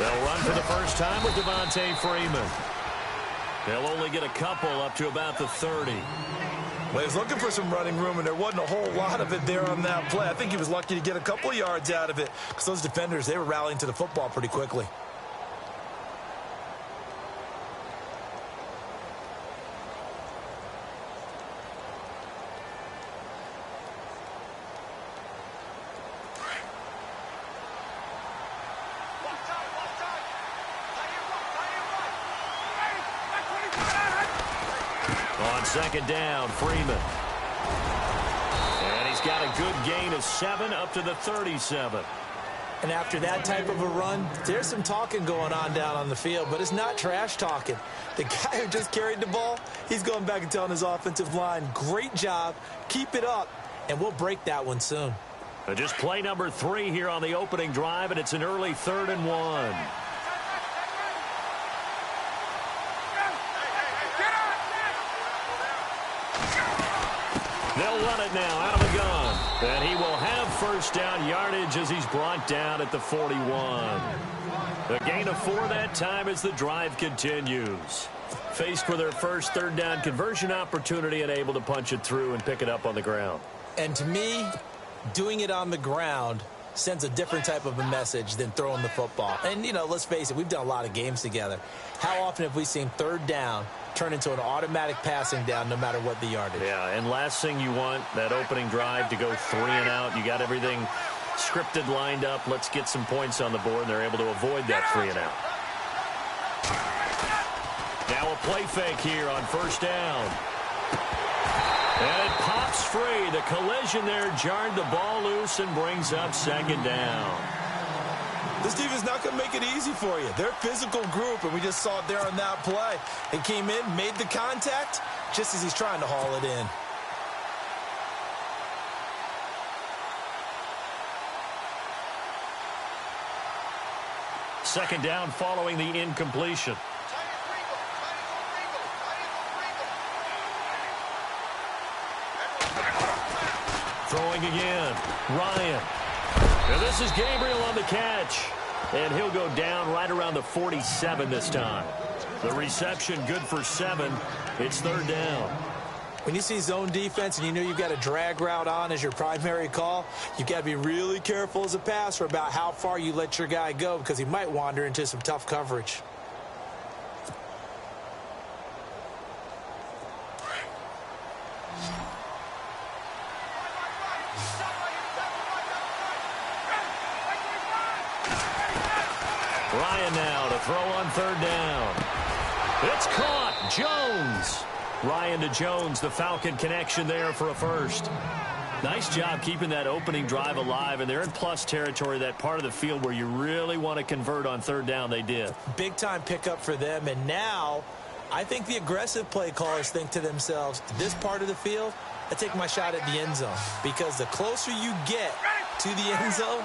They'll run for the first time with Devontae Freeman. They'll only get a couple up to about the 30. Well, he was looking for some running room, and there wasn't a whole lot of it there on that play. I think he was lucky to get a couple of yards out of it because those defenders, they were rallying to the football pretty quickly. On second down, Freeman. And he's got a good gain of 7 up to the 37. And after that type of a run, there's some talking going on down on the field, but it's not trash talking. The guy who just carried the ball, he's going back and telling his offensive line, great job, keep it up, and we'll break that one soon. Just play number 3 here on the opening drive, and it's an early 3rd and 1. They'll run it now out of the gun. And he will have first down yardage as he's brought down at the 41. A gain of 4 that time as the drive continues. Faced with their first 3rd down conversion opportunity and able to punch it through and pick it up on the ground. And to me, doing it on the ground sends a different type of a message than throwing the football. And, you know, let's face it, we've done a lot of games together. How often have we seen 3rd down turn into an automatic passing down no matter what the yardage? Yeah, and last thing you want, that opening drive to go 3 and out. You got everything scripted, lined up. Let's get some points on the board, and they're able to avoid that 3 and out. Now a play fake here on first down. And it pops free. The collision there jarred the ball loose and brings up second down. This defense is not going to make it easy for you. They're a physical group, and we just saw it there on that play. He came in, made the contact, just as he's trying to haul it in. Second down following the incompletion. Throwing again, Ryan. And this is Gabriel on the catch. And he'll go down right around the 47 this time. The reception good for 7. It's 3rd down. When you see zone defense and you know you've got a drag route on as your primary call, you've got to be really careful as a passer about how far you let your guy go because he might wander into some tough coverage. Ryan now to throw on 3rd down. It's caught. Jones. Ryan to Jones, the Falcon connection there for a first. Nice job keeping that opening drive alive, and they're in plus territory, that part of the field where you really want to convert on 3rd down. They did. Big-time pickup for them, and now I think the aggressive play callers think to themselves, this part of the field, I take my shot at the end zone, because the closer you get to the end zone,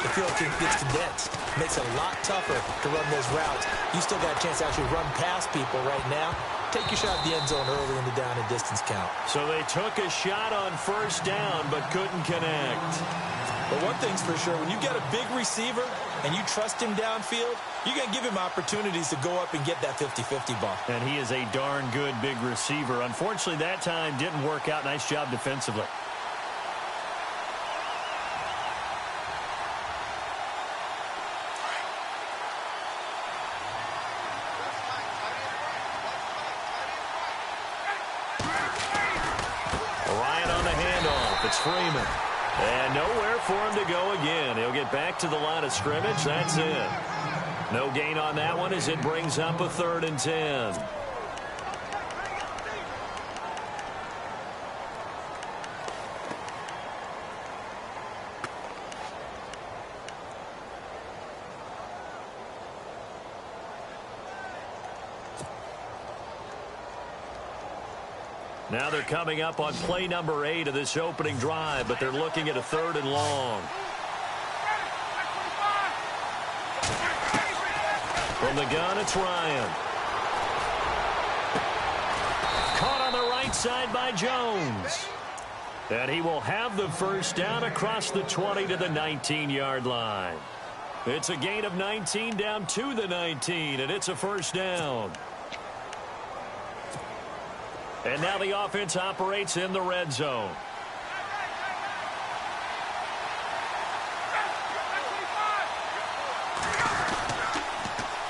the field gets condensed. Makes it a lot tougher to run those routes. You still got a chance to actually run past people right now. Take your shot at the end zone early in the down and distance count. So they took a shot on first down but couldn't connect. But one thing's for sure, when you got a big receiver and you trust him downfield, you're going to give him opportunities to go up and get that 50-50 ball. And he is a darn good big receiver. Unfortunately, that time didn't work out. Nice job defensively. It's Freeman. And nowhere for him to go again. He'll get back to the line of scrimmage. That's it. No gain on that one as it brings up a 3rd and 10. Now they're coming up on play number 8 of this opening drive, but they're looking at a 3rd and long. From the gun, it's Ryan. Caught on the right side by Jones. And he will have the first down across the 20 to the 19-yard line. It's a gain of 19 down to the 19, and it's a first down. And now the offense operates in the red zone.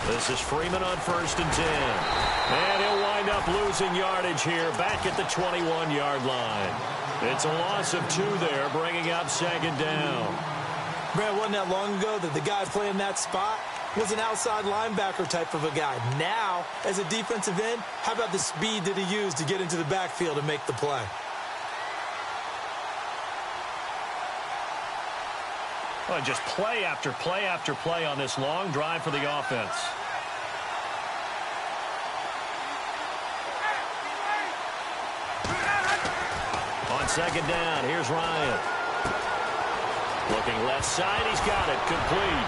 This is Freeman on 1st and 10. And he'll wind up losing yardage here back at the 21-yard line. It's a loss of 2 there, bringing up 2nd down. Brad, wasn't that long ago that the guy playing that spot was an outside linebacker type of a guy. Now, as a defensive end, how about the speed that he used to get into the backfield and make the play? Well, just play after play after play on this long drive for the offense. On 2nd down, here's Ryan. Looking left side, he's got it, complete.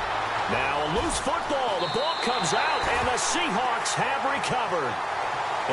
Now a loose football, the ball comes out, and the Seahawks have recovered.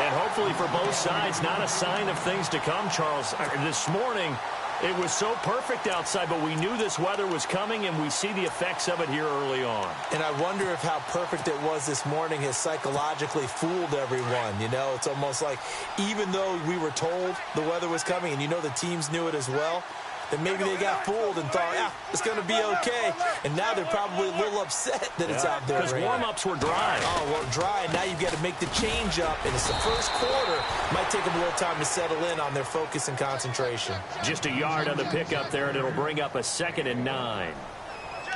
And hopefully for both sides, not a sign of things to come, Charles. This morning, it was so perfect outside, but we knew this weather was coming, and we see the effects of it here early on. And I wonder if how perfect it was this morning has psychologically fooled everyone. You know, it's almost like even though we were told the weather was coming, and you know the teams knew it as well, then maybe they got fooled and thought, yeah, it's going to be okay. And now they're probably a little upset that it's out there. Because warm-ups were dry. Oh, well, dry. Now you've got to make the change up, and it's the first quarter. Might take them a little time to settle in on their focus and concentration. Just a yard on the pickup there, and it'll bring up a 2nd and 9.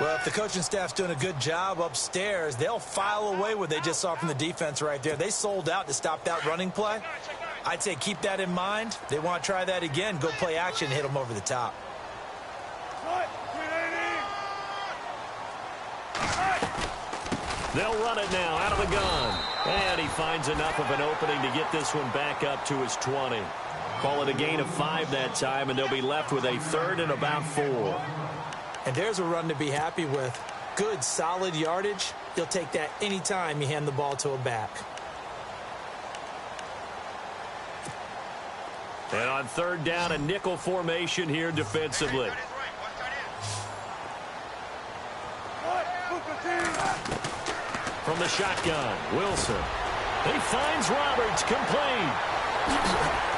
Well, if the coaching staff's doing a good job upstairs, they'll file away what they just saw from the defense right there. They sold out to stop that running play. I'd say keep that in mind. They want to try that again. Go play action, hit them over the top. They'll run it now out of the gun. And he finds enough of an opening to get this one back up to his 20. Call it a gain of 5 that time, and they'll be left with a 3rd and about 4. And there's a run to be happy with. Good, solid yardage. You'll take that anytime you hand the ball to a back. And on 3rd down, a nickel formation here defensively. From the shotgun, Wilson. He finds Roberts, complete.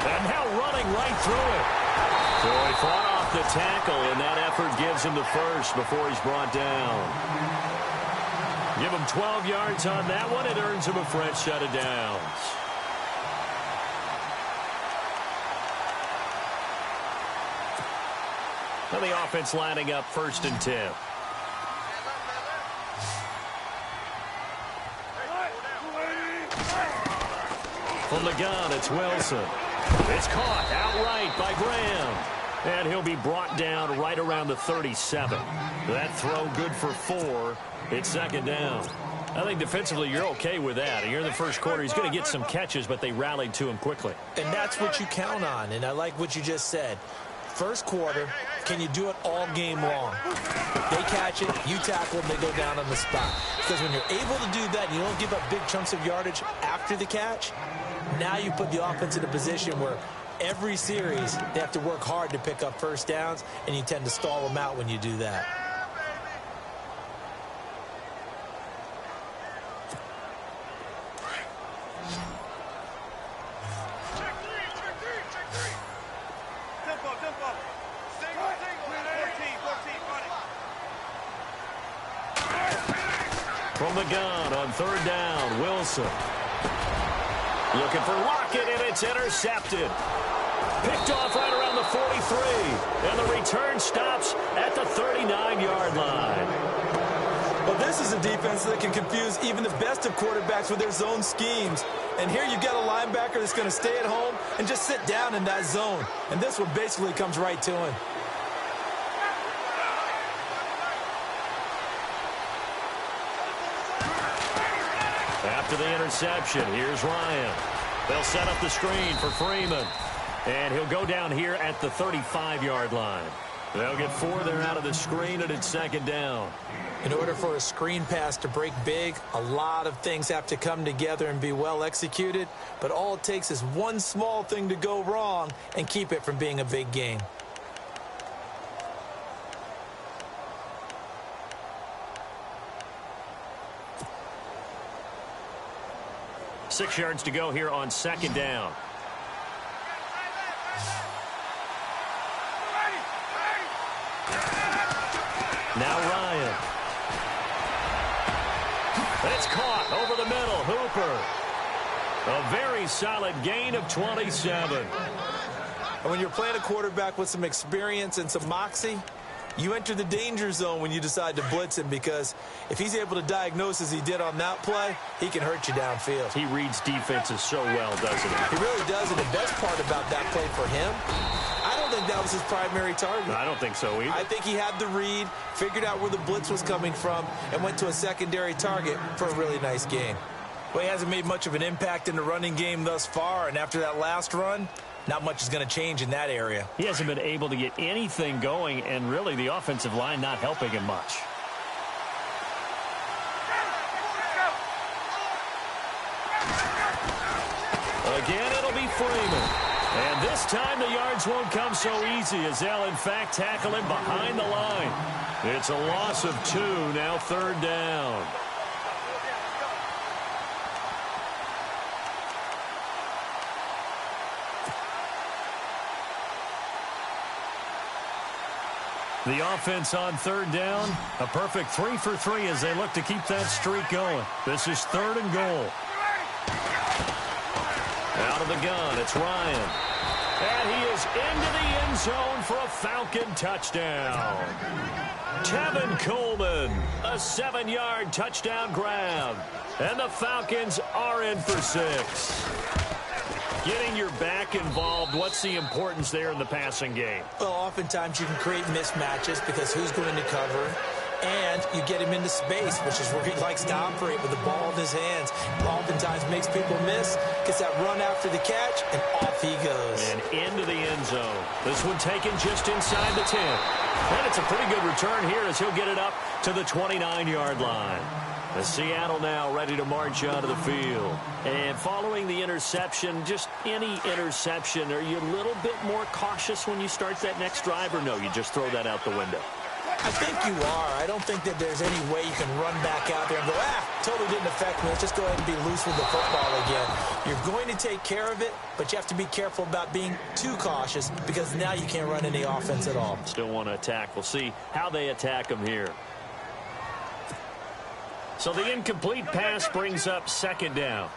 And now running right through it. So he fought off the tackle, and that effort gives him the first before he's brought down. Give him 12 yards on that one. It earns him a fresh set of downs. And the offense lining up 1st and 10. From the gun, it's Wilson. It's caught outright by Graham. And he'll be brought down right around the 37. That throw good for 4. It's 2nd down. I think defensively you're okay with that. Here in the first quarter, he's going to get some catches, but they rallied to him quickly. And that's what you count on, and I like what you just said. First quarter, can you do it all game long? They catch it, you tackle them, they go down on the spot. Because when you're able to do that and you don't give up big chunks of yardage after the catch, now you put the offense in a position where every series they have to work hard to pick up first downs, and you tend to stall them out when you do that. From the gun on 3rd down, Wilson. Looking for Lockett, and it's intercepted. Picked off right around the 43. And the return stops at the 39-yard line. Well, this is a defense that can confuse even the best of quarterbacks with their zone schemes. And here you've got a linebacker that's going to stay at home and just sit down in that zone. And this one basically comes right to him. After the interception, here's Ryan. They'll set up the screen for Freeman. And he'll go down here at the 35-yard line. They'll get 4 there out of the screen, and it's 2nd down. In order for a screen pass to break big, a lot of things have to come together and be well executed. But all it takes is one small thing to go wrong and keep it from being a big game. 6 yards to go here on 2nd down. Now Ryan. It's caught over the middle. Hooper. A very solid gain of 27. And when you're playing a quarterback with some experience and some moxie, you enter the danger zone when you decide to blitz him, because if he's able to diagnose as he did on that play, he can hurt you downfield. He reads defenses so well, doesn't he? He really does, and the best part about that play for him, I don't think that was his primary target. I don't think so either. I think he had the read, figured out where the blitz was coming from, and went to a secondary target for a really nice gain. Well, he hasn't made much of an impact in the running game thus far, and after that last run, not much is going to change in that area. He hasn't been able to get anything going, and really the offensive line not helping him much. Again, it'll be Freeman. And this time the yards won't come so easy, as they'll in fact tackle him behind the line. It's a loss of 2, now 3rd down. The offense on 3rd down, a perfect 3 for 3 as they look to keep that streak going. This is 3rd and goal. Out of the gun, it's Ryan. And he is into the end zone for a Falcon touchdown. Tevin Coleman, a 7-yard touchdown grab. And the Falcons are in for 6. Getting your back involved, what's the importance there in the passing game? Well, oftentimes you can create mismatches because who's going to cover, and you get him into space, which is where he likes to operate with the ball in his hands. Oftentimes makes people miss, gets that run after the catch, and off he goes. And into the end zone. This one taken just inside the 10. And it's a pretty good return here as he'll get it up to the 29-yard line. The Seattle now ready to march out of the field. And following the interception, just any interception, are you a little bit more cautious when you start that next drive, or no, you just throw that out the window? I think you are. I don't think that there's any way you can run back out there and go, totally didn't affect me. Let's just go ahead and be loose with the football again. You're going to take care of it, but you have to be careful about being too cautious, because now you can't run any offense at all. Still want to attack. We'll see how they attack him here. So the incomplete pass brings up 2nd down.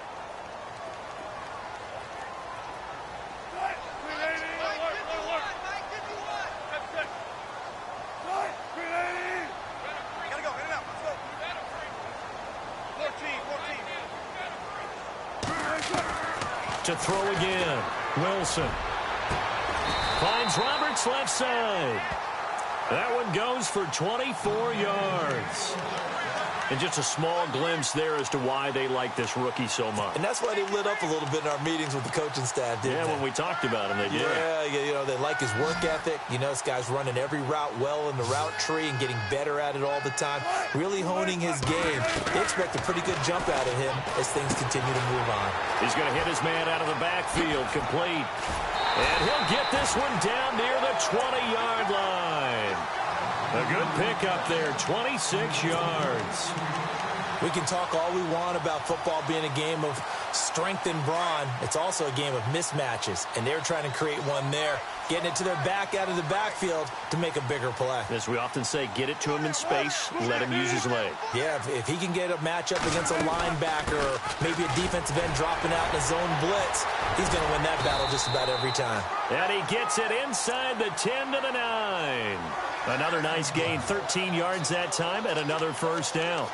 To throw again. Wilson finds Roberts left side. That one goes for 24 yards. And just a small glimpse there as to why they like this rookie so much. And that's why they lit up a little bit in our meetings with the coaching staff, didn't they? When we talked about him, they did. Yeah, you know, they like his work ethic. You know, this guy's running every route well in the route tree and getting better at it all the time, really honing his game. They expect a pretty good jump out of him as things continue to move on. He's going to hit his man out of the backfield, complete. And he'll get this one down near the 20-yard line. A good pickup there, 26 yards. We can talk all we want about football being a game of strength and brawn. It's also a game of mismatches, and they're trying to create one there, getting it to their back out of the backfield to make a bigger play. As we often say, get it to him in space, let him use his leg. Yeah, if he can get a matchup against a linebacker or maybe a defensive end dropping out in a zone blitz, he's going to win that battle just about every time. And he gets it inside the 10 to the 9. Another nice gain, 13 yards that time, and another 1st down.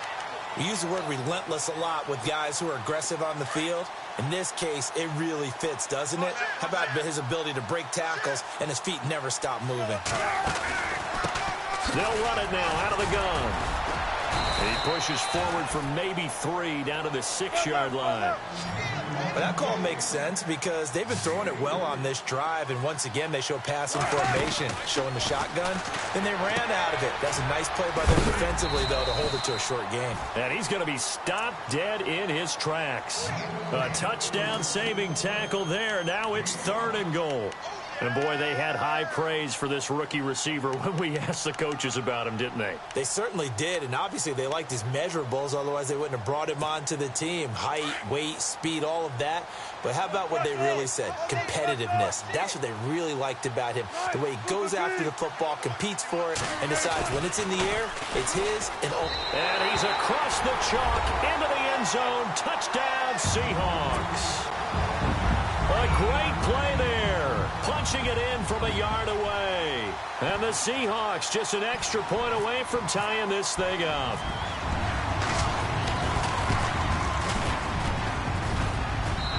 We use the word relentless a lot with guys who are aggressive on the field. In this case, it really fits, doesn't it? How about his ability to break tackles and his feet never stop moving? They'll run it now out of the gun. He pushes forward for maybe 3 down to the 6-yard line. But that call makes sense because they've been throwing it well on this drive, and once again they show passing formation, showing the shotgun. Then they ran out of it. That's a nice play by them defensively, though, to hold it to a short gain. And he's going to be stopped dead in his tracks. A touchdown-saving tackle there. Now it's 3rd and goal. And, boy, they had high praise for this rookie receiver when we asked the coaches about him, didn't they? They certainly did, and obviously they liked his measurables. Otherwise, they wouldn't have brought him onto the team. Height, weight, speed, all of that. But how about what they really said? Competitiveness. That's what they really liked about him. The way he goes after the football, competes for it, and decides when it's in the air, it's his. And he's across the chalk into the end zone. Touchdown, Seahawks. A great play there, punching it in from a yard away. And the Seahawks just an extra point away from tying this thing up.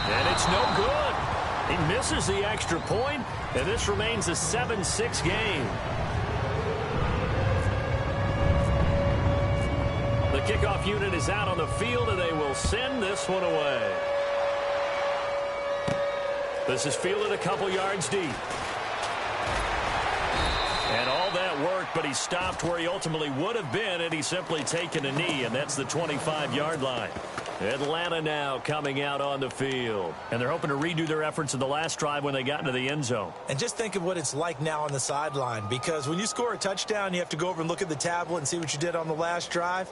And it's no good. He misses the extra point, and this remains a 7-6 game. The kickoff unit is out on the field, and they will send this one away. This is fielded a couple yards deep. And all that worked, but he stopped where he ultimately would have been, and he's simply taken a knee, and that's the 25-yard line. Atlanta now coming out on the field. And they're hoping to redo their efforts in the last drive when they got into the end zone. And just think of what it's like now on the sideline, because when you score a touchdown, you have to go over and look at the tablet and see what you did on the last drive.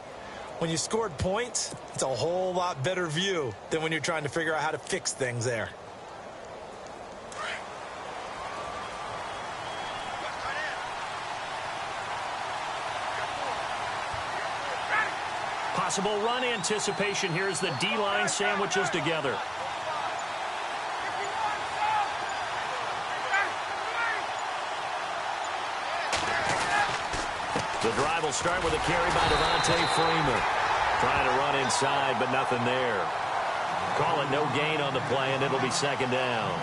When you scored points, it's a whole lot better view than when you're trying to figure out how to fix things there. Possible run anticipation here as the D-line sandwiches together. The drive will start with a carry by Devontae Freeman. Trying to run inside, but nothing there. Call it no gain on the play, and it'll be second down.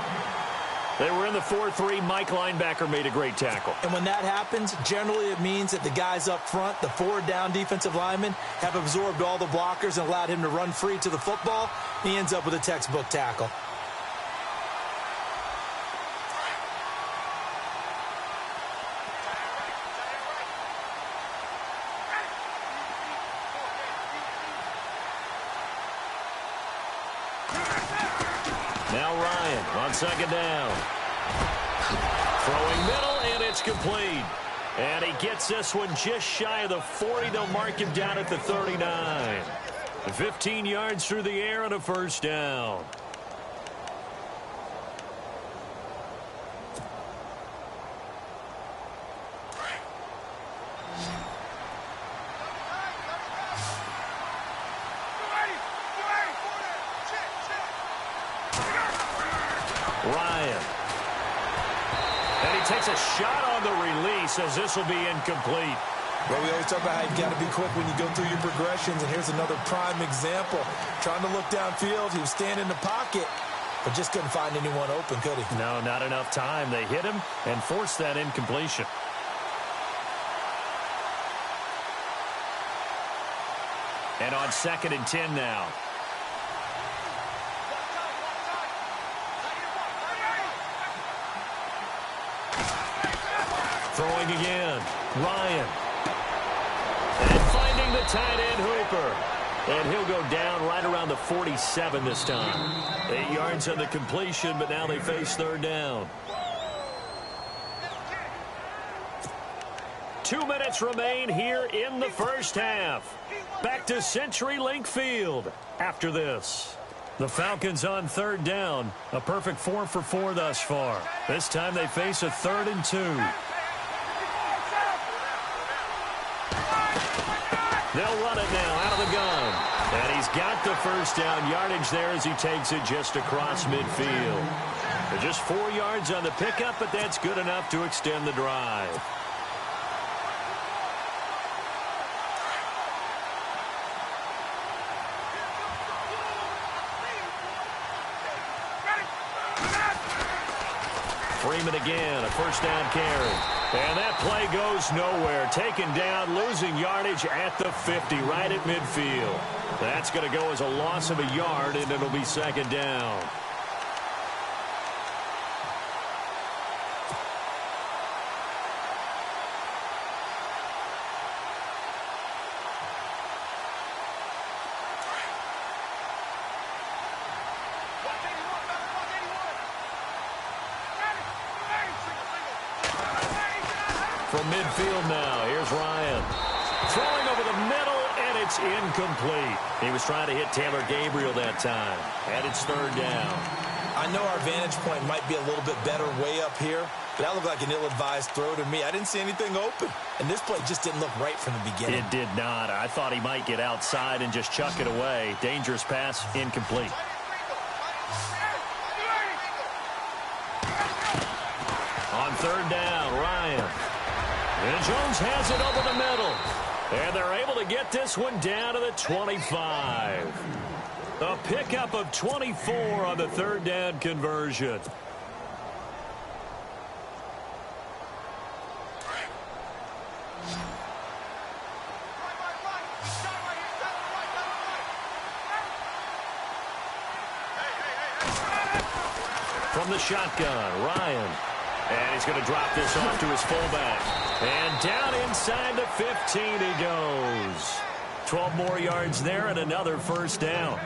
They were in the 4-3. Mike linebacker made a great tackle. And when that happens, generally it means that the guys up front, the forward down defensive linemen, have absorbed all the blockers and allowed him to run free to the football. He ends up with a textbook tackle. Now Ryan on second down. Throwing middle, and it's complete. And he gets this one just shy of the 40. They'll mark him down at the 39. 15 yards through the air and a first down. Ryan. And he takes a shot on the release as this will be incomplete. Well, we always talk about how you've got to be quick when you go through your progressions, and here's another prime example. Trying to look downfield, he was standing in the pocket, but just couldn't find anyone open, could he? No, not enough time. They hit him and forced that incompletion. And on 2nd and 10 now. Throwing again. Ryan. And finding the tight end Hooper. And he'll go down right around the 47 this time. 8 yards on the completion, but now they face third down. 2 minutes remain here in the first half. Back to CenturyLink Field after this. The Falcons on third down. A perfect 4 for 4 thus far. This time they face a 3rd and 2. They'll run it now out of the gun. And he's got the first down yardage there as he takes it just across midfield. They're just 4 yards on the pickup, but that's good enough to extend the drive. Freeman again, a first down carry. And that play goes nowhere. Taken down, losing yardage at the 50, right at midfield. That's going to go as a loss of a yard, and it'll be second down. midfield now. Here's Ryan. Throwing over the middle, and it's incomplete. He was trying to hit Taylor Gabriel that time. And it's third down. I know our vantage point might be a little bit better way up here, but that looked like an ill-advised throw to me. I didn't see anything open, and this play just didn't look right from the beginning. It did not. I thought he might get outside and just chuck it away. Dangerous pass, incomplete. On third down, Ryan. And Jones has it over the middle. And they're able to get this one down to the 25. A pickup of 24 on the third down conversion. From the shotgun, Ryan. And he's going to drop this off to his fullback. And down inside the 15 he goes. 12 more yards there and another first down.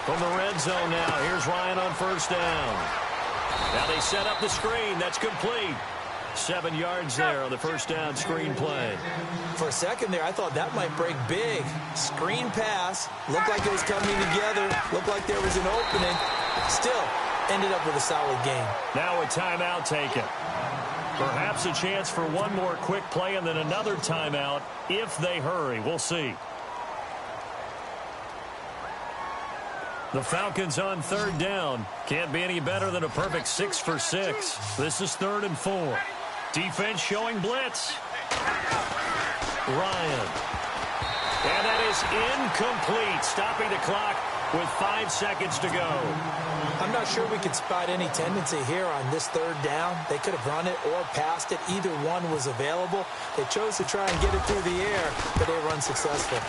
From the red zone now, here's Ryan on first down. Now they set up the screen. That's complete. 7 yards there on the first down screen play. For a second there, I thought that might break big. Screen pass. Looked like it was coming together. Looked like there was an opening. Still, ended up with a solid game. Now a timeout taken. Perhaps a chance for one more quick play and then another timeout if they hurry. We'll see. The Falcons on third down. Can't be any better than a perfect 6 for 6. This is 3rd and 4. Defense showing blitz. Ryan. And that is incomplete. Stopping the clock with 5 seconds to go. I'm not sure we could spot any tendency here on this third down. They could have run it or passed it. Either one was available. They chose to try and get it through the air, but they were unsuccessful.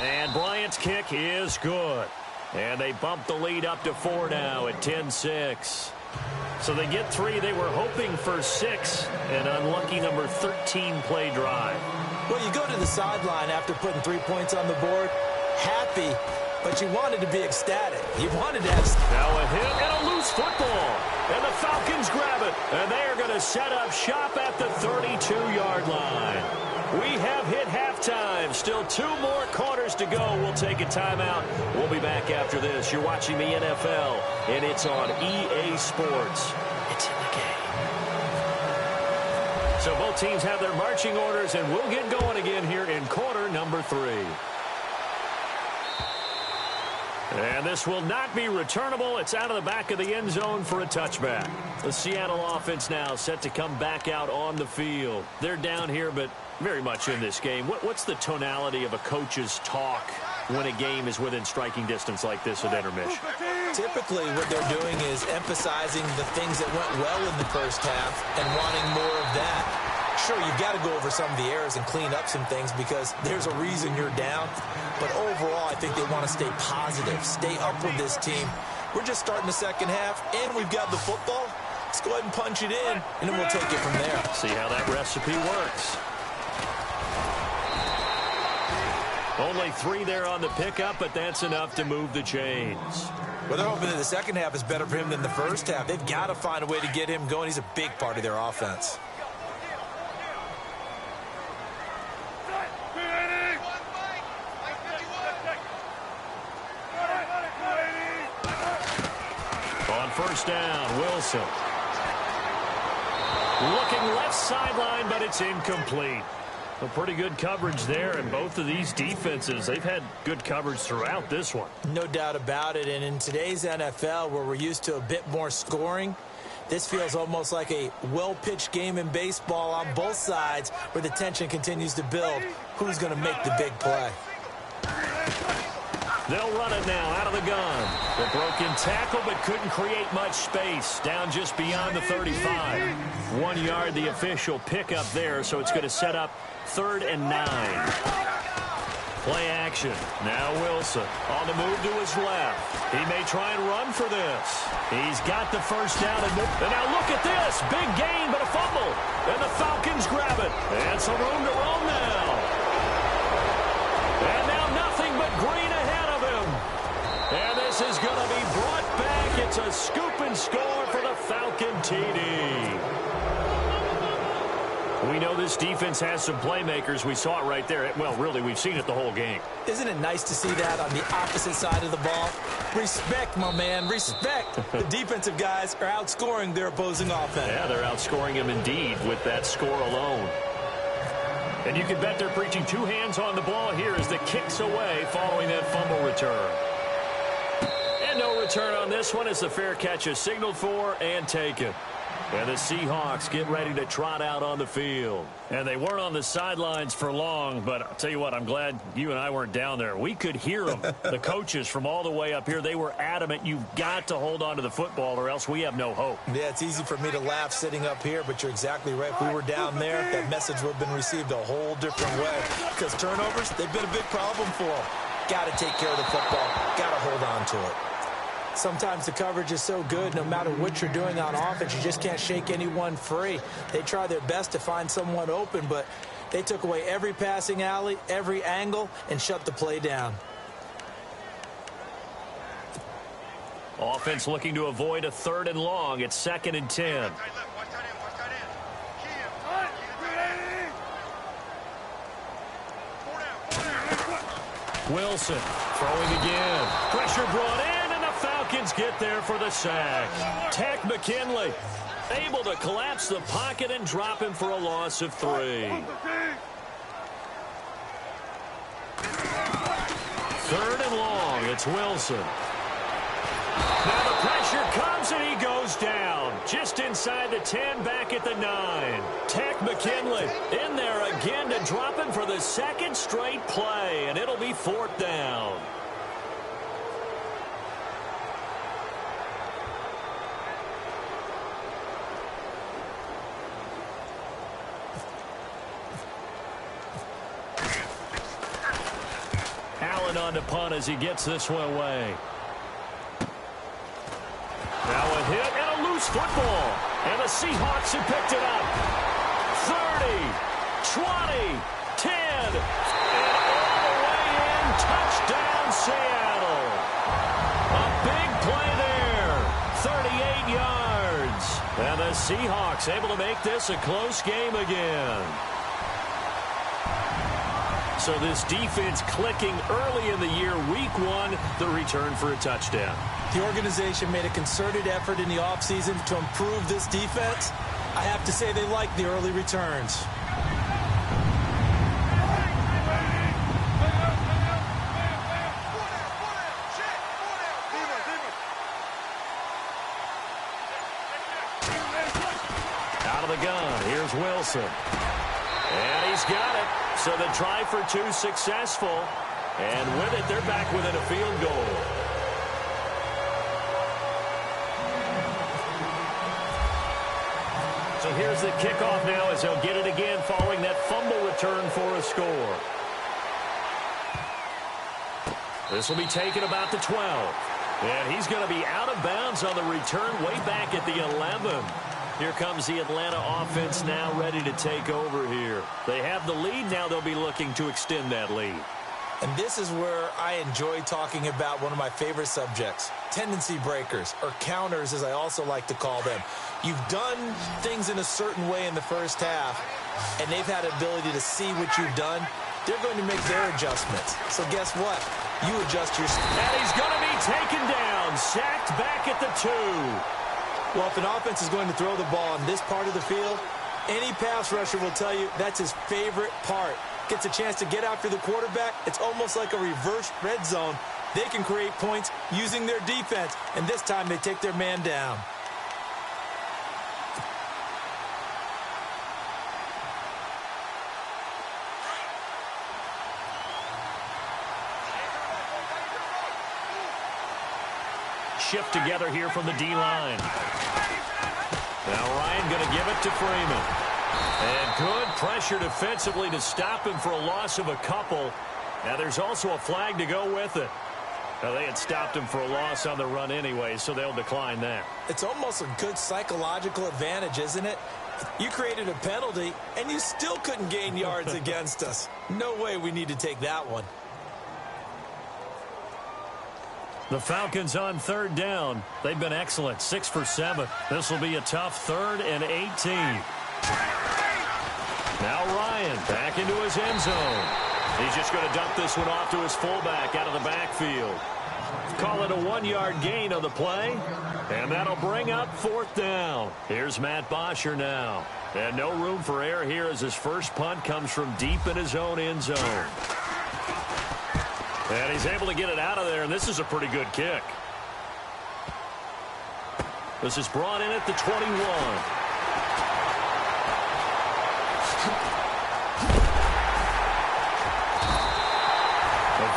And Bryant's kick is good. And they bump the lead up to 4 now at 10-6. So they get 3. They were hoping for 6. An unlucky number 13 play drive. Well, you go to the sideline after putting 3 points on the board, happy, but you wanted to be ecstatic. You wanted to have... Now a hit and a loose football. And the Falcons grab it. And they are going to set up shop at the 32-yard line. We have hit halftime. Still 2 more quarters to go. We'll take a timeout. We'll be back after this. You're watching the NFL, and it's on EA Sports. It's in the game. So both teams have their marching orders, and we'll get going again here in quarter number 3. And this will not be returnable. It's out of the back of the end zone for a touchback. The Seattle offense now set to come back out on the field. They're down here, but very much in this game. What's the tonality of a coach's talk when a game is within striking distance like this at intermission? Typically, what they're doing is emphasizing the things that went well in the first half and wanting more of that. Sure, you've got to go over some of the errors and clean up some things because there's a reason you're down. But overall, I think they want to stay positive, stay up with this team. We're just starting the second half, and we've got the football. Let's go ahead and punch it in, and then we'll take it from there. See how that recipe works. Only 3 there on the pickup, but that's enough to move the chains. Well, they're hoping that the second half is better for him than the first half. They've got to find a way to get him going. He's a big part of their offense. On first down, Wilson. Looking left sideline, but it's incomplete. A pretty good coverage there, and both of these defenses, they've had good coverage throughout this one. No doubt about it, and in today's NFL, where we're used to a bit more scoring, this feels almost like a well-pitched game in baseball on both sides where the tension continues to build. Who's going to make the big play? They'll run it now out of the gun. The broken tackle, but couldn't create much space. Down just beyond the 35. 1 yard, the official pickup there, so it's going to set up 3rd and 9. Play action. action. Now Wilson on the move to his left. He may try and run for this. He's got the first down. And now look at this. Big gain, but a fumble. And the Falcons grab it. And some room to roam now. And now nothing but green ahead of him. And this is going to be brought back. It's a scoop and score for the Falcon TD. We know this defense has some playmakers. We saw it right there. Well, really, we've seen it the whole game. Isn't it nice to see that on the opposite side of the ball? Respect, my man, respect. The defensive guys are outscoring their opposing offense. Yeah, they're outscoring them indeed with that score alone. And you can bet they're preaching two hands on the ball here as the kick's away following that fumble return. And no return on this one as the fair catch is signaled for and taken. And the Seahawks get ready to trot out on the field. And they weren't on the sidelines for long, but I'll tell you what, I'm glad you and I weren't down there. We could hear them. The coaches from all the way up here, they were adamant. You've got to hold on to the football or else we have no hope. Yeah, it's easy for me to laugh sitting up here, but you're exactly right. If we were down there, that message would have been received a whole different way. Because turnovers, they've been a big problem for them. Got to take care of the football. Got to hold on to it. Sometimes the coverage is so good, no matter what you're doing on offense, you just can't shake anyone free. They try their best to find someone open, but they took away every passing alley, every angle, and shut the play down. Offense looking to avoid a 3rd and long. It's 2nd and 10. Wilson throwing again. Pressure brought in. Falcons get there for the sack. Tech McKinley able to collapse the pocket and drop him for a loss of 3. 3rd and long. It's Wilson. Now the pressure comes and he goes down. Just inside the 10, back at the 9. Tech McKinley in there again to drop him for the 2nd straight play. And it'll be 4th down. On to punt as he gets this one away. Now a hit and a loose football. And the Seahawks have picked it up. 30, 20, 10, and all the way in. Touchdown, Seattle. A big play there. 38 yards. And the Seahawks able to make this a close game again. So this defense clicking early in the year, week 1, the return for a touchdown. The organization made a concerted effort in the offseason to improve this defense. I have to say they like the early returns. Out of the gun, here's Wilson. And he's got it. So the try for 2 successful. And with it, they're back within a field goal. So here's the kickoff now as they'll get it again following that fumble return for a score. This will be taken about the 12. And he's going to be out of bounds on the return way back at the 11. Here comes the Atlanta offense now ready to take over here. They have the lead. Now they'll be looking to extend that lead. And this is where I enjoy talking about one of my favorite subjects, tendency breakers, or counters as I also like to call them. You've done things in a certain way in the first half, and they've had an ability to see what you've done. They're going to make their adjustments. So guess what? You adjust your... And he's going to be taken down, sacked back at the 2. Well, if an offense is going to throw the ball in this part of the field, any pass rusher will tell you that's his favorite part. Gets a chance to get after the quarterback. It's almost like a reverse red zone. They can create points using their defense, and this time they take their man down. Shift together here from the D-line. Now Ryan going to give it to Freeman. And good pressure defensively to stop him for a loss of a couple. Now there's also a flag to go with it. Now, they had stopped him for a loss on the run anyway, so they'll decline that. It's almost a good psychological advantage, isn't it? You created a penalty, and you still couldn't gain yards against us. No way we need to take that one. The Falcons on third down. They've been excellent, 6 for 7. This will be a tough 3rd and 18. Now Ryan back into his end zone. He's just going to dump this one off to his fullback out of the backfield. Call it a 1-yard gain on the play, and that'll bring up 4th down. Here's Matt Bosher now. And no room for error here as his first punt comes from deep in his own end zone. And he's able to get it out of there, and this is a pretty good kick. This is brought in at the 21.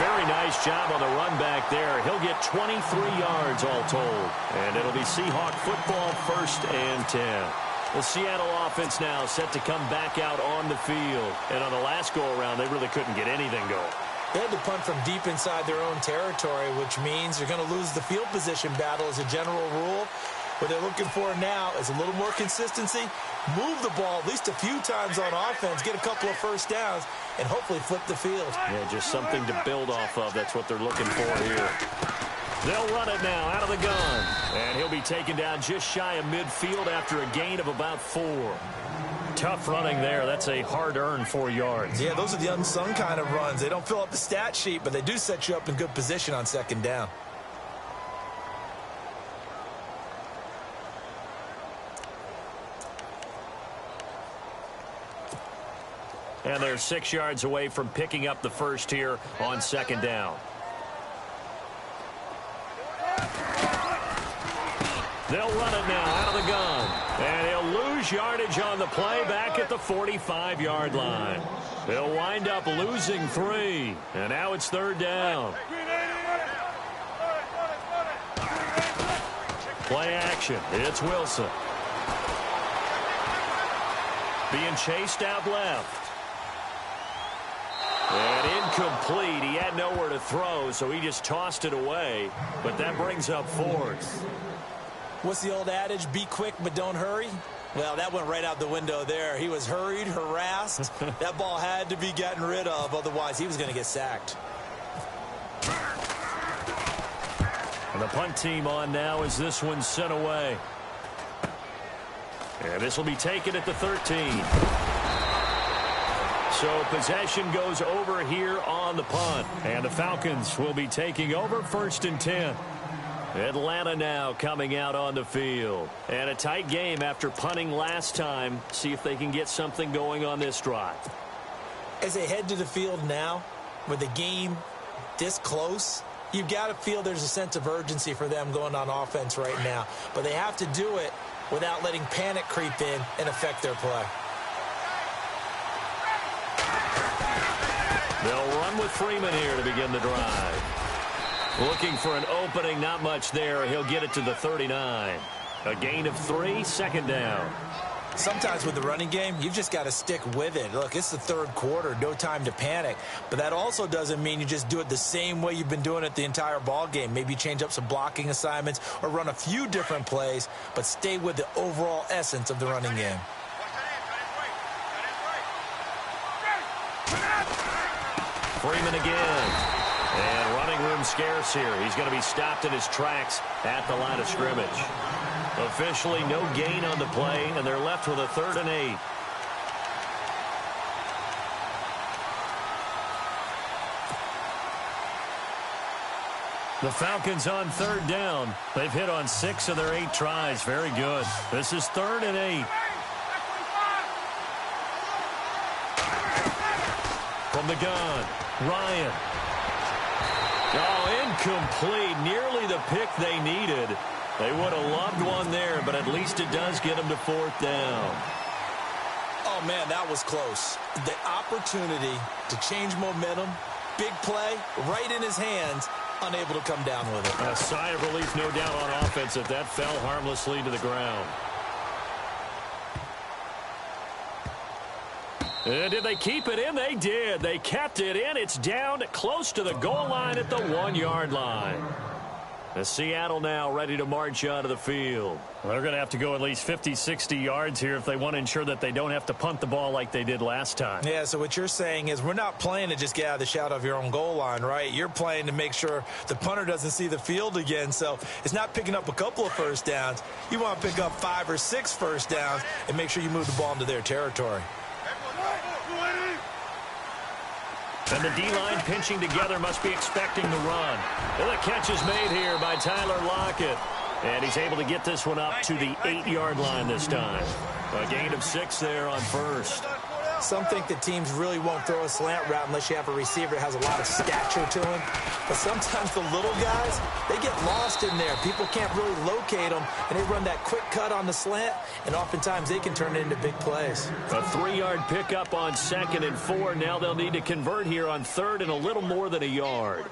Very nice job on the run back there. He'll get 23 yards all told. And it'll be Seahawk football 1st and 10. The Seattle offense now set to come back out on the field. And on the last go-around, they really couldn't get anything going. They had to punt from deep inside their own territory, which means you're going to lose the field position battle as a general rule. What they're looking for now is a little more consistency, move the ball at least a few times on offense, get a couple of first downs, and hopefully flip the field. Yeah, just something to build off of. That's what they're looking for here. They'll run it now out of the gun. And he'll be taken down just shy of midfield after a gain of about 4. Tough running there. That's a hard-earned 4 yards. Yeah, those are the unsung kind of runs. They don't fill up the stat sheet, but they do set you up in good position on 2nd down. And they're 6 yards away from picking up the first here on 2nd down. They'll run it now out of the gun. And he'll lose yardage on the play back at the 45-yard line. They'll wind up losing 3. And now it's 3rd down. Play action. It's Wilson. Being chased out left. And incomplete. He had nowhere to throw, so he just tossed it away. But that brings up 4th. What's the old adage? Be quick, but don't hurry. Well, that went right out the window there. He was hurried, harassed. That ball had to be gotten rid of. Otherwise, he was going to get sacked. And the punt team on now as this one's sent away. And this will be taken at the 13. So possession goes over here on the punt. And the Falcons will be taking over 1st and 10. Atlanta now coming out on the field. And a tight game after punting last time. See if they can get something going on this drive. As they head to the field now, with the game this close, you've got to feel there's a sense of urgency for them going on offense right now. But they have to do it without letting panic creep in and affect their play. They'll run with Freeman here to begin the drive. Looking for an opening, not much there. He'll get it to the 39. A gain of 3, 2nd down. Sometimes with the running game, you've just got to stick with it. Look, it's the 3rd quarter, no time to panic. But that also doesn't mean you just do it the same way you've been doing it the entire ball game. Maybe change up some blocking assignments or run a few different plays, but stay with the overall essence of the running game. Freeman again. And running room scarce here. He's going to be stopped in his tracks at the line of scrimmage. Officially no gain on the play, and they're left with a 3rd and 8. The Falcons on 3rd down. They've hit on 6 of their 8 tries. Very good. This is 3rd and 8. From the gun, Ryan. Oh, incomplete. Nearly the pick they needed. They would have loved one there, but at least it does get them to 4th down. Oh, man, that was close. The opportunity to change momentum, big play, right in his hands, unable to come down with it. A sigh of relief, no doubt, on offense if that fell harmlessly to the ground. And did they keep it in? They did. They kept it in. It's down close to the goal line at the 1-yard line. The Seattle now ready to march out of the field. Well, they're going to have to go at least 50, 60 yards here if they want to ensure that they don't have to punt the ball like they did last time. Yeah, so what you're saying is we're not playing to just get out of the shadow of your own goal line, right? You're playing to make sure the punter doesn't see the field again. So it's not picking up a couple of first downs. You want to pick up 5 or 6 first downs and make sure you move the ball into their territory. And the D-line pinching together must be expecting the run. And the catch is made here by Tyler Lockett. And he's able to get this one up to the 8-yard line this time. A gain of 6 there on first. Some think that teams really won't throw a slant route unless you have a receiver that has a lot of stature to him. But sometimes the little guys, they get lost in there. People can't really locate them, and they run that quick cut on the slant, and oftentimes they can turn it into big plays. A 3-yard pickup on 2nd and 4. Now they'll need to convert here on 3rd and a little more than a yard.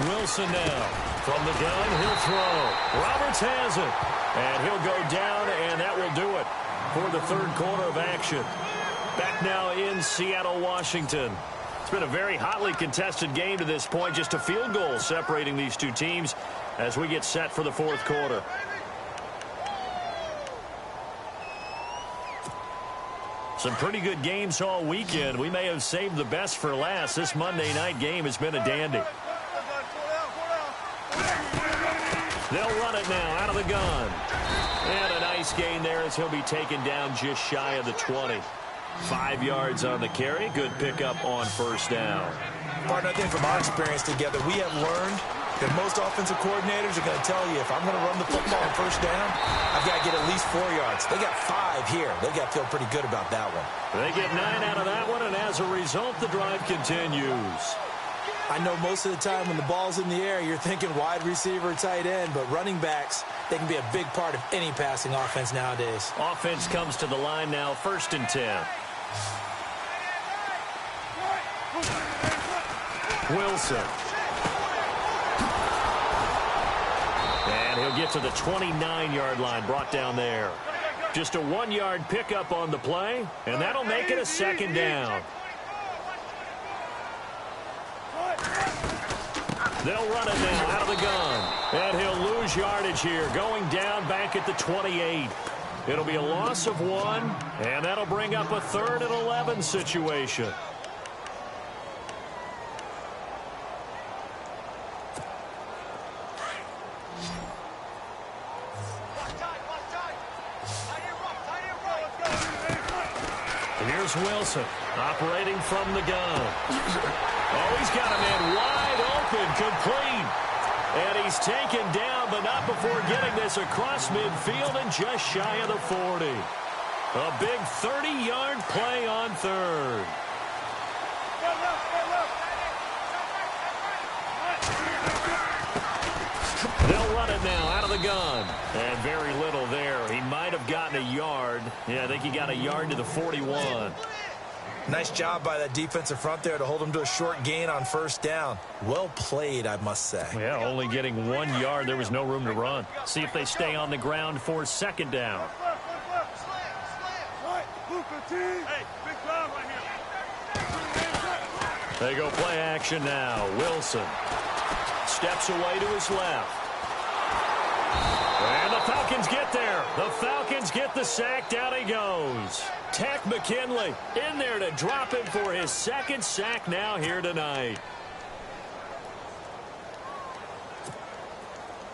Wilson now from the gun, he'll throw. Roberts has it, and he'll go down, and that will do it for the 3rd quarter of action. Back now in Seattle, Washington. It's been a very hotly contested game to this point, just a field goal separating these two teams as we get set for the 4th quarter. Some pretty good games all weekend. We may have saved the best for last. This Monday night game has been a dandy. They'll run it now out of the gun. And a nice gain there as he'll be taken down just shy of the 20. 5 yards on the carry. Good pickup on first down. Partner, I think from our experience together, we have learned that most offensive coordinators are going to tell you, if I'm going to run the football on first down, I've got to get at least 4 yards. They got 5 here. They got to feel pretty good about that one. They get 9 out of that one, and as a result, the drive continues. I know most of the time when the ball's in the air, you're thinking wide receiver, tight end, but running backs, they can be a big part of any passing offense nowadays. Offense comes to the line now, 1st and 10. Wilson. And he'll get to the 29-yard line, brought down there. Just a 1-yard pickup on the play, and that'll make it a 2nd down. They'll run it now out of the gun. And he'll lose yardage here, going down back at the 28. It'll be a loss of 1, and that'll bring up a 3rd and 11 situation. Here's Wilson operating from the gun. Oh, he's got a man wide open, complete. And he's taken down, but not before getting this across midfield and just shy of the 40. A big 30-yard play on 3rd. They'll run it now out of the gun. And very little there. He might have gotten a yard. Yeah, I think he got a yard to the 41. Nice job by that defensive front there to hold him to a short gain on first down. Well played, I must say. Yeah, only getting 1 yard. There was no room to run. See if they stay on the ground for 2nd down. They go play action now. Wilson steps away to his left. And the Falcons get there. The Falcons get the sack. Down he goes. Tech McKinley in there to drop him for his 2nd sack now here tonight.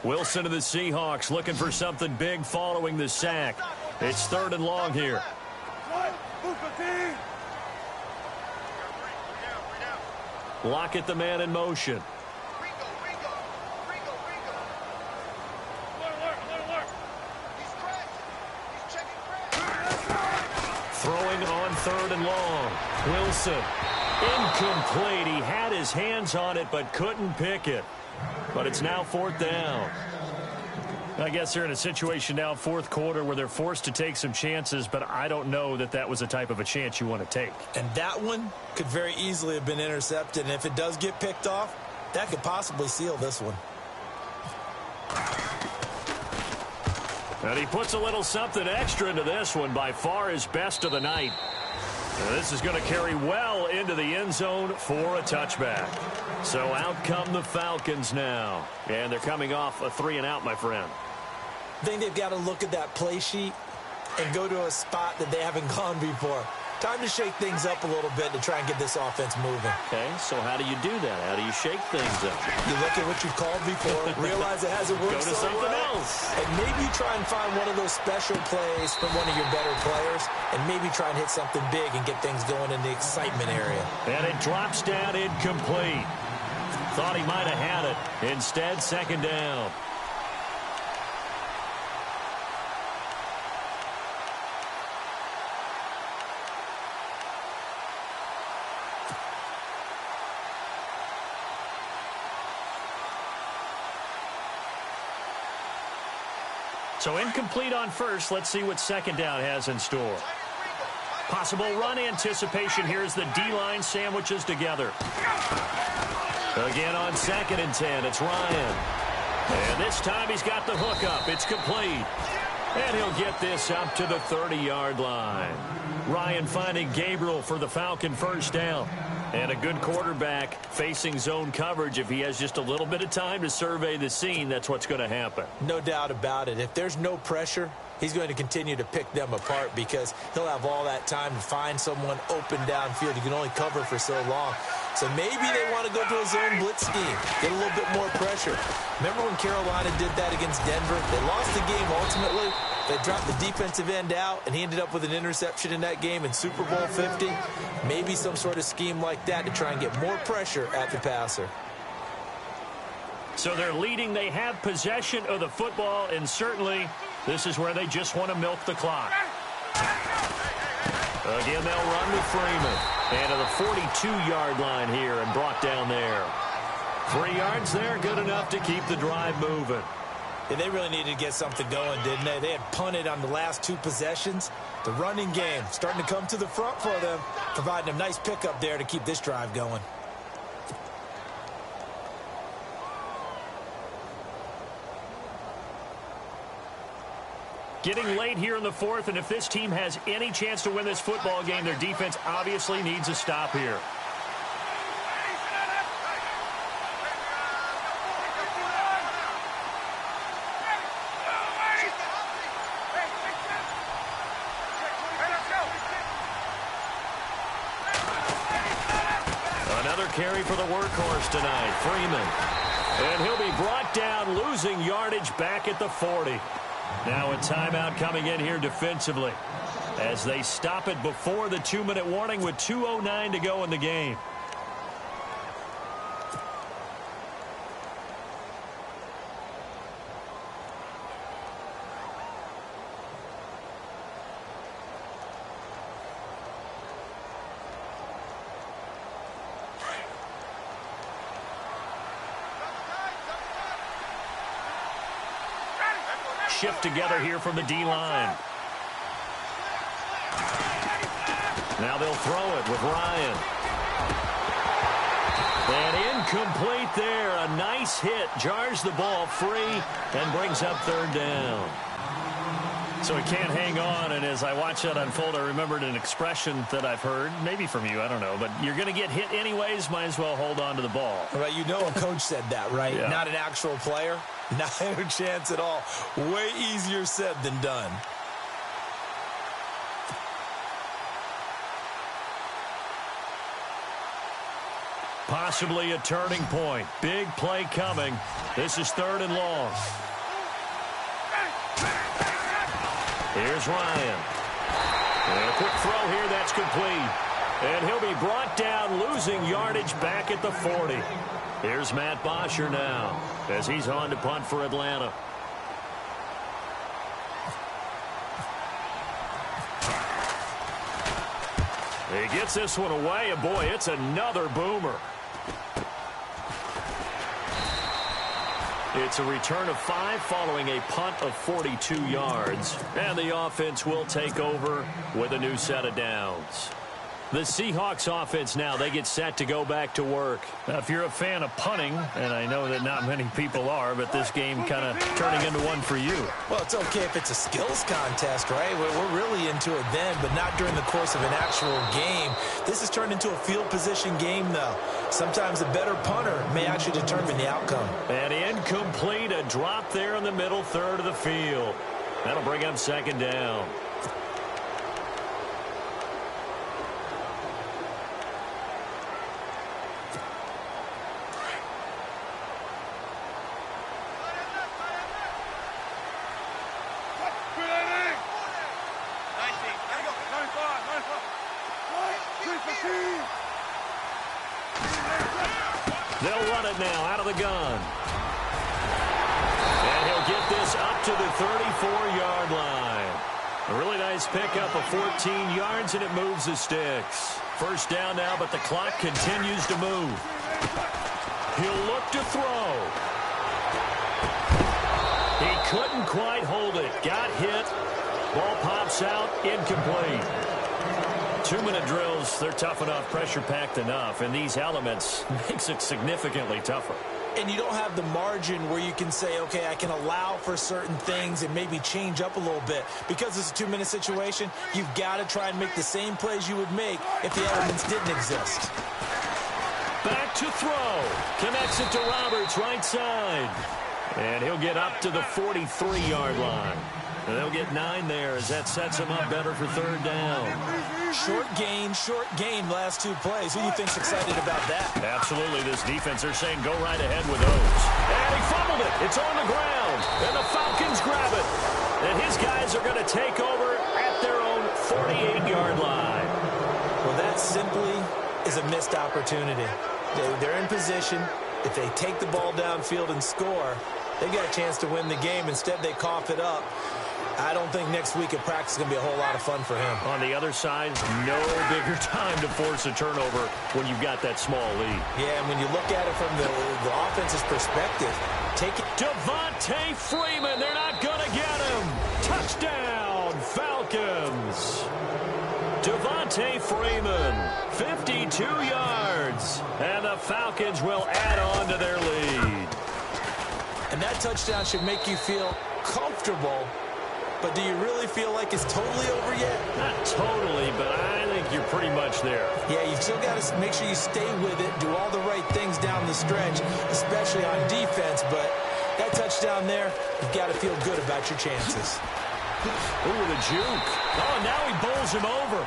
Wilson of the Seahawks looking for something big following the sack. It's 3rd and long here. Lockett, the man in motion. Throwing on 3rd and long. Wilson. Incomplete. He had his hands on it but couldn't pick it. But it's now 4th down. I guess they're in a situation now, fourth quarter, where they're forced to take some chances, but I don't know that that was the type of a chance you want to take. And that one could very easily have been intercepted, and if it does get picked off, that could possibly seal this one. And he puts a little something extra into this one, by far his best of the night. And this is going to carry well into the end zone for a touchback. So out come the Falcons now. And they're coming off a 3-and-out, my friend. I think they've got to look at that play sheet and go to a spot that they haven't gone before. Time to shake things up a little bit to try and get this offense moving. Okay, so how do you do that? How do you shake things up? You look at what you've called before, realize it hasn't worked Go to so something well, else. and maybe try and find one of those special plays from one of your better players, and maybe try and hit something big and get things going in the excitement area. And it drops down incomplete. Thought he might have had it. Instead, 2nd down. So incomplete on first. Let's see what 2nd down has in store. Possible run anticipation. Here's the D-line sandwiches together. Again on 2nd and 10, it's Ryan. And this time he's got the hook up. It's complete. And he'll get this up to the 30-yard line. Ryan finding Gabriel for the Falcon 1st down. And a good quarterback facing zone coverage. If he has just a little bit of time to survey the scene, that's what's going to happen. No doubt about it. If there's no pressure, he's going to continue to pick them apart because he'll have all that time to find someone open downfield. You can only cover for so long. So maybe they want to go to a zone blitz scheme, get a little bit more pressure. Remember when Carolina did that against Denver? They lost the game ultimately. They dropped the defensive end out, and he ended up with an interception in that game in Super Bowl 50. Maybe some sort of scheme like that to try and get more pressure at the passer. So they're leading. They have possession of the football, and certainly this is where they just want to milk the clock. Again, they'll run to Freeman. And to the 42-yard line here and brought down there. 3 yards there, good enough to keep the drive moving. Yeah, they really needed to get something going, didn't they? They had punted on the last 2 possessions. The running game starting to come to the front for them, providing a nice pickup there to keep this drive going. Getting late here in the 4th, and if this team has any chance to win this football game, their defense obviously needs a stop here. Another carry for the workhorse tonight, Freeman. And he'll be brought down, losing yardage back at the 40. Now a timeout coming in here defensively as they stop it before the 2-minute warning with 2:09 to go in the game. Shift together here from the D-line. Now they'll throw it with Ryan. And incomplete there. A nice hit. Jars the ball free and brings up 3rd down. So he can't hang on, and as I watch that unfold, I remembered an expression that I've heard, maybe from you, I don't know, but you're going to get hit anyways, might as well hold on to the ball. Right, you know a coach said that, right? Yeah. Not an actual player. Not a chance at all. Way easier said than done. Possibly a turning point. Big play coming. This is 3rd and long. Here's Ryan. And a quick throw here, that's complete. And he'll be brought down, losing yardage back at the 40. Here's Matt Bosher now as he's on to punt for Atlanta. He gets this one away, and boy, it's another boomer. It's a return of 5 following a punt of 42 yards. And the offense will take over with a new set of downs. The Seahawks offense now, they get set to go back to work. Now, if you're a fan of punting, and I know that not many people are, but this game kind of turning into one for you. Well, it's okay if it's a skills contest, right? We're really into it then, but not during the course of an actual game. This has turned into a field position game, though. Sometimes a better punter may actually determine the outcome. And incomplete, a drop there in the middle third of the field. That'll bring up second down. They'll run it now out of the gun. And he'll get this up to the 34-yard line. A really nice pickup of 14 yards, and it moves the sticks. First down now, but the clock continues to move. He'll look to throw. He couldn't quite hold it. Got hit. Ball pops out, incomplete. 2-minute drills, they're tough enough, pressure-packed enough, and these elements makes it significantly tougher. And you don't have the margin where you can say, okay, I can allow for certain things and maybe change up a little bit. Because it's a 2-minute situation, you've got to try and make the same plays you would make if the elements didn't exist. Back to throw. Connects it to Roberts, right side. And he'll get up to the 43-yard line. And they'll get 9 there as that sets him up better for third down. Short gain, last 2 plays. Who do you think's excited about that? Absolutely, this defense, they're saying go right ahead with those. And he fumbled it. It's on the ground. And the Falcons grab it. And his guys are going to take over at their own 48-yard line. Well, that simply is a missed opportunity. They're in position. If they take the ball downfield and score, they got a chance to win the game. Instead, they cough it up. I don't think next week at practice is going to be a whole lot of fun for him. On the other side, no bigger time to force a turnover when you've got that small lead. Yeah, and when you look at it from the offense's perspective, take it. Devontae Freeman, they're not going to get him. Touchdown, Falcons. Devontae Freeman, 52 yards. And the Falcons will add on to their lead. And that touchdown should make you feel comfortable. But do you really feel like it's totally over yet? Not totally, but I think you're pretty much there. Yeah, you've still got to make sure you stay with it, do all the right things down the stretch, especially on defense. But that touchdown there, you've got to feel good about your chances. Ooh, the juke. Oh, now he bowls him over.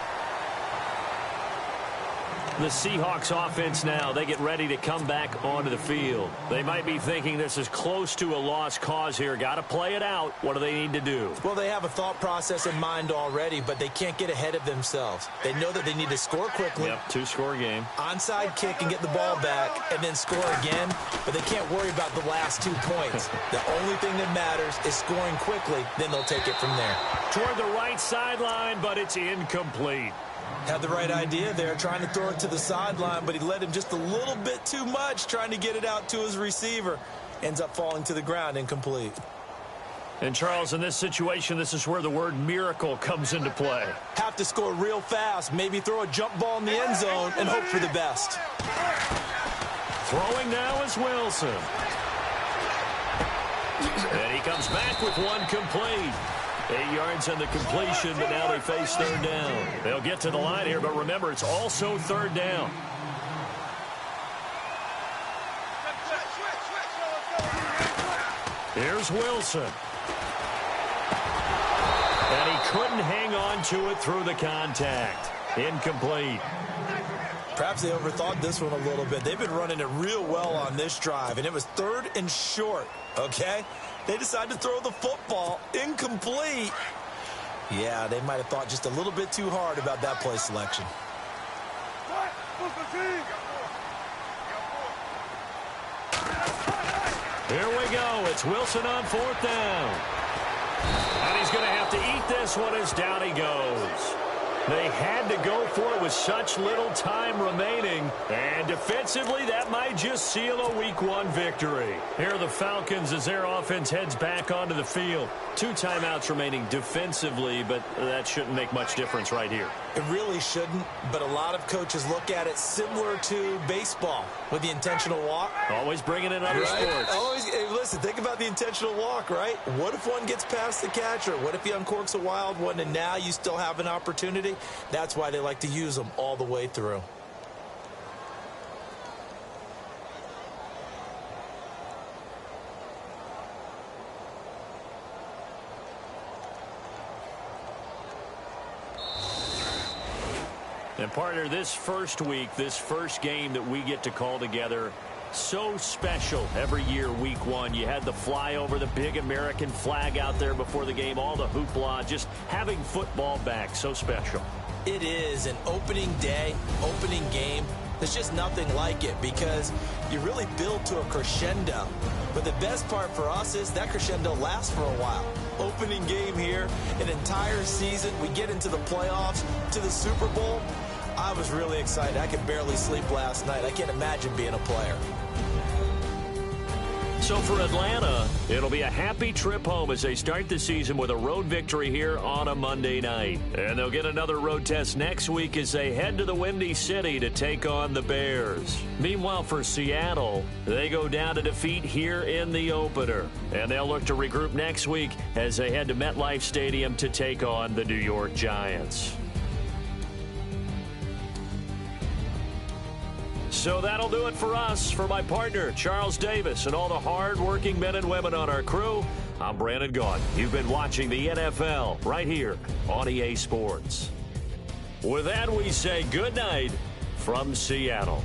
The Seahawks offense now, they get ready to come back onto the field. They might be thinking this is close to a lost cause here. Got to play it out. What do they need to do? Well, they have a thought process in mind already, but they can't get ahead of themselves. They know that they need to score quickly. Yep, 2-score game. Onside kick and get the ball back and then score again, but they can't worry about the last 2 points. The only thing that matters is scoring quickly, then they'll take it from there. Toward the right sideline, but it's incomplete. Had the right idea there, trying to throw it to the sideline, but he led him just a little bit too much, trying to get it out to his receiver. Ends up falling to the ground, incomplete. And, Charles, in this situation, this is where the word miracle comes into play. Have to score real fast, maybe throw a jump ball in the end zone and hope for the best. Throwing now is Wilson. And he comes back with one complete. 8 yards on the completion, but now they face third down. They'll get to the line here, but remember, it's also third down. Here's Wilson. And he couldn't hang on to it through the contact. Incomplete. Perhaps they overthought this one a little bit. They've been running it real well on this drive, and it was 3rd and short, okay? They decided to throw the football. Incomplete. Yeah, they might have thought just a little bit too hard about that play selection. Here we go. It's Wilson on 4th down. And he's going to have to eat this one as down he goes. They had to go for it with such little time remaining. And defensively, that might just seal a Week 1 victory. Here are the Falcons as their offense heads back onto the field. 2 timeouts remaining defensively, but that shouldn't make much difference right here. It really shouldn't, but a lot of coaches look at it similar to baseball with the intentional walk. Always bringing in other sports. Hey, listen, think about the intentional walk, right? What if one gets past the catcher? What if he uncorks a wild one and now you still have an opportunity? That's why they like to use them all the way through. And partner, this first week, this first game that we get to call together, so special every year, Week 1. You had the flyover, the big American flag out there before the game, all the hoopla, just having football back, so special. It is an opening day, opening game. There's just nothing like it because you really build to a crescendo. But the best part for us is that crescendo lasts for a while. Opening game here, an entire season. We get into the playoffs, to the Super Bowl. I was really excited. I could barely sleep last night. I can't imagine being a player. So for Atlanta, it'll be a happy trip home as they start the season with a road victory here on a Monday night. And they'll get another road test next week as they head to the Windy City to take on the Bears. Meanwhile, for Seattle, they go down to defeat here in the opener. And they'll look to regroup next week as they head to MetLife Stadium to take on the New York Giants. So that'll do it for us. For my partner, Charles Davis, and all the hard-working men and women on our crew, I'm Brandon Gaudin. You've been watching the NFL right here on EA Sports. With that, we say good night from Seattle.